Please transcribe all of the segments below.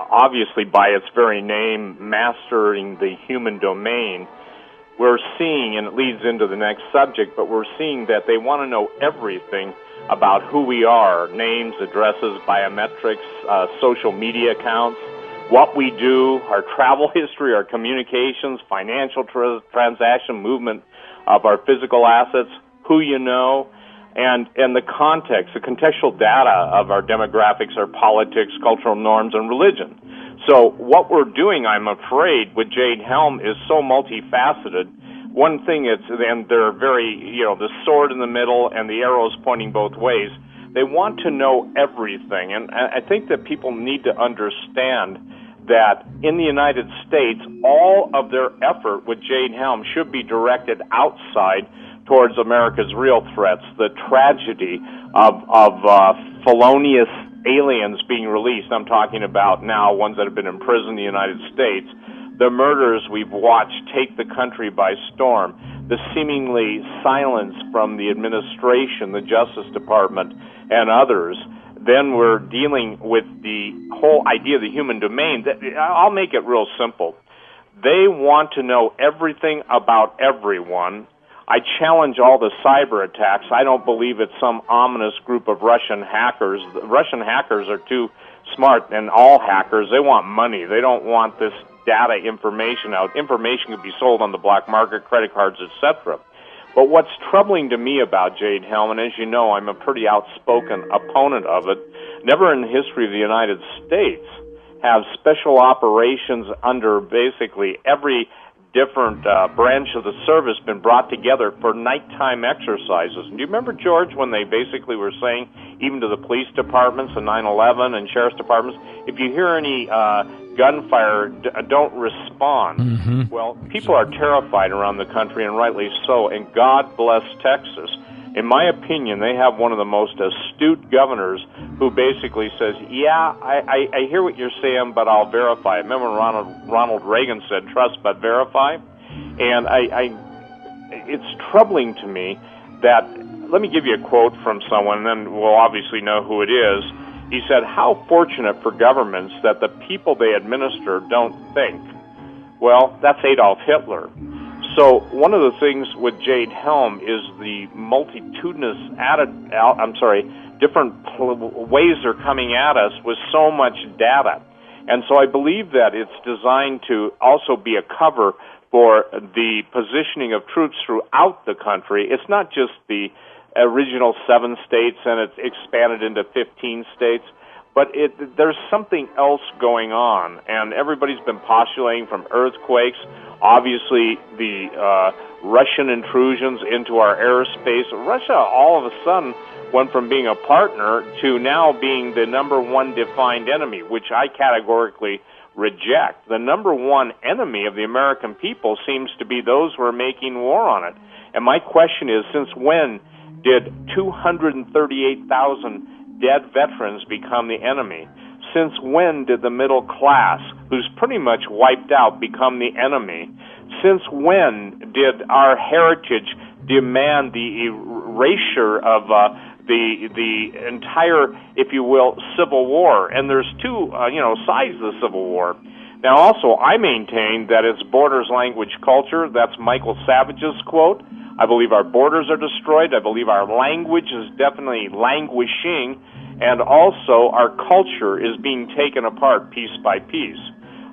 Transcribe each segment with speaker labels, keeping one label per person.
Speaker 1: obviously by its very name, mastering the human domain, we're seeing, and it leads into the next subject, but we're seeing that they want to know everything about who we are, names, addresses, biometrics, social media accounts, what we do, our travel history, our communications, financial transaction movement of our physical assets, who you know, and the context, the contextual data of our demographics, our politics, cultural norms, and religion. So what we're doing, I'm afraid, with Jade Helm is so multifaceted. One thing is, and they're very, the sword in the middle and the arrows pointing both ways. They want to know everything. And I think that people need to understand that in the United States, all of their effort with Jade Helm should be directed outside towards America's real threats, the tragedy of felonious aliens being released. I'm talking about now ones that have been imprisoned in the United States. The murders we've watched take the country by storm. The seemingly silence from the administration, the Justice Department, and others. Then we're dealing with the whole idea of the human domain. I'll make it real simple. They want to know everything about everyone. I challenge all the cyber attacks. I don't believe it's some ominous group of Russian hackers. The Russian hackers are too smart, and all hackers, they want money. They don't want this data information out. Information could be sold on the black market, credit cards, etc. But what's troubling to me about Jade Helm, and as you know, I'm a pretty outspoken opponent of it, never in the history of the United States have special operations under basically every different branch of the service been brought together for nighttime exercises. And do you remember, George, when they basically were saying, even to the police departments and 9/11 and sheriff's departments, if you hear any gunfire, don't respond. Mm-hmm. Well, people are terrified around the country, and rightly so, and God bless Texas. In my opinion, they have one of the most astute governors who basically says, yeah, I hear what you're saying, but I'll verify it. Remember when Ronald Reagan said, trust but verify? And it's troubling to me that, let me give you a quote from someone, and then we'll obviously know who it is. He said, how fortunate for governments that the people they administer don't think. Well, that's Adolf Hitler. So one of the things with Jade Helm is the multitudinous, different ways they're coming at us with so much data. And so I believe that it's designed to also be a cover for the positioning of troops throughout the country. It's not just the original 7 states and it's expanded into 15 states, but there's something else going on. And everybody's been postulating from earthquakes, obviously the Russian intrusions into our airspace. Russia all of a sudden went from being a partner to now being the number one defined enemy, which I categorically reject. The number one enemy of the American people seems to be those who are making war on it. And my question is, since when did 238,000 dead veterans become the enemy? Since when did the middle class, who's pretty much wiped out, become the enemy? Since when did our heritage demand the erasure of the entire, if you will, Civil War? And there's two, sides of the Civil War. Now, also, I maintain that it's borders, language, culture. That's Michael Savage's quote. I believe our borders are destroyed. I believe our language is definitely languishing. And also, our culture is being taken apart piece by piece.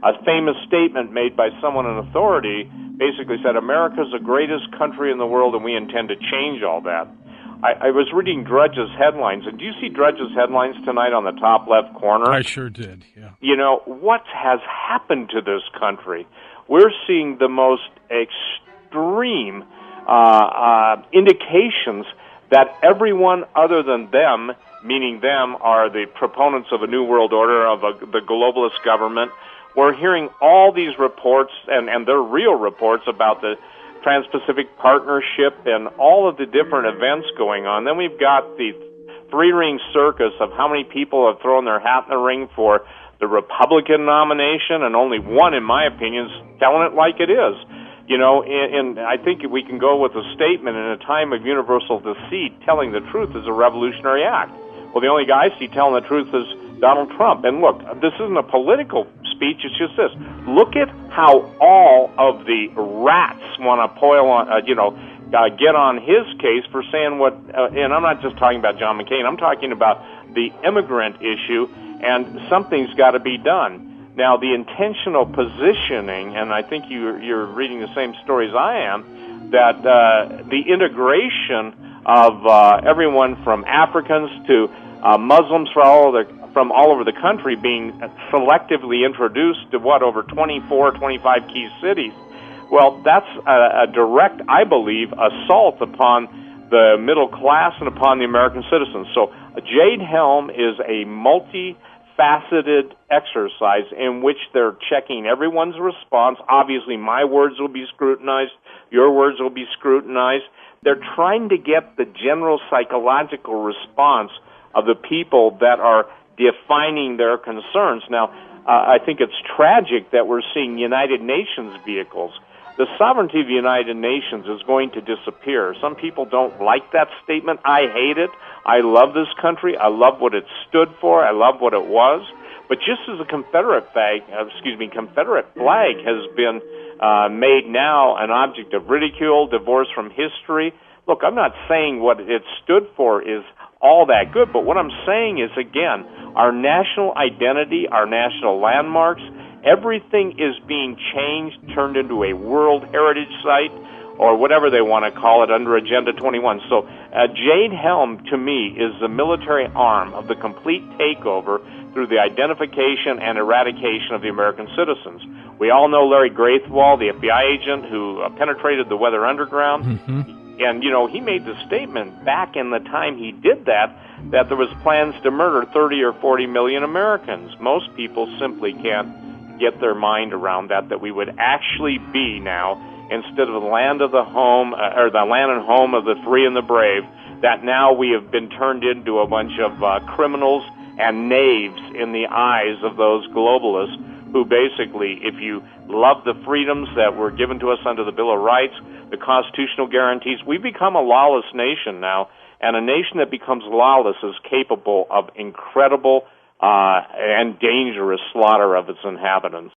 Speaker 1: A famous statement made by someone in authority basically said, America's the greatest country in the world, and we intend to change all that. I was reading Drudge's headlines, and do you see Drudge's headlines tonight on the top left corner?
Speaker 2: I sure did, yeah.
Speaker 1: You know, what has happened to this country? We're seeing the most extreme indications that everyone other than them, meaning them, are the proponents of a new world order, of the globalist government. We're hearing all these reports, and they're real reports, about the Trans-Pacific Partnership and all of the different events going on. Then we've got the three-ring circus of how many people have thrown their hat in the ring for the Republican nomination, and only one, in my opinion, is telling it like it is. You know, and I think we can go with a statement, in a time of universal deceit, telling the truth is a revolutionary act. Well, the only guy I see telling the truth is Donald Trump. And look, this isn't a political speech, it's just this. Look at how all of the rats want to get on his case for saying what, and I'm not just talking about John McCain, I'm talking about the immigrant issue, and something's got to be done. Now, the intentional positioning, and I think you're reading the same stories I am, that the integration of everyone from Africans to Muslims from all over the country being selectively introduced to over 24, 25 key cities. Well, that's a direct, I believe, assault upon the middle class and upon the American citizens. So Jade Helm is a multifaceted exercise in which they're checking everyone's response. Obviously, my words will be scrutinized. Your words will be scrutinized. They're trying to get the general psychological response of the people that are defining their concerns. Now, I think it's tragic that we're seeing United Nations vehicles. The sovereignty of the United Nations is going to disappear. Some people don't like that statement. I hate it. I love this country. I love what it stood for. I love what it was. But just as the Confederate flag has been made now an object of ridicule, divorced from history. Look, I'm not saying what it stood for is all that good, but what I'm saying is, again, our national identity, our national landmarks, everything is being changed, turned into a World Heritage Site, or whatever they want to call it under Agenda 21. So Jade Helm, to me, is the military arm of the complete takeover through the identification and eradication of the American citizens. We all know Larry Graithwall, the FBI agent who penetrated the Weather Underground. Mm-hmm. And, he made the statement back in the time he did that there was plans to murder 30 or 40 million Americans. Most people simply can't get their mind around that we would actually be now, instead of the land of the home, or the land and home of the free and the brave, that now we have been turned into a bunch of criminals and knaves in the eyes of those globalists who basically, if you love the freedoms that were given to us under the Bill of Rights, the constitutional guarantees, we become a lawless nation now, and a nation that becomes lawless is capable of incredible and dangerous slaughter of its inhabitants.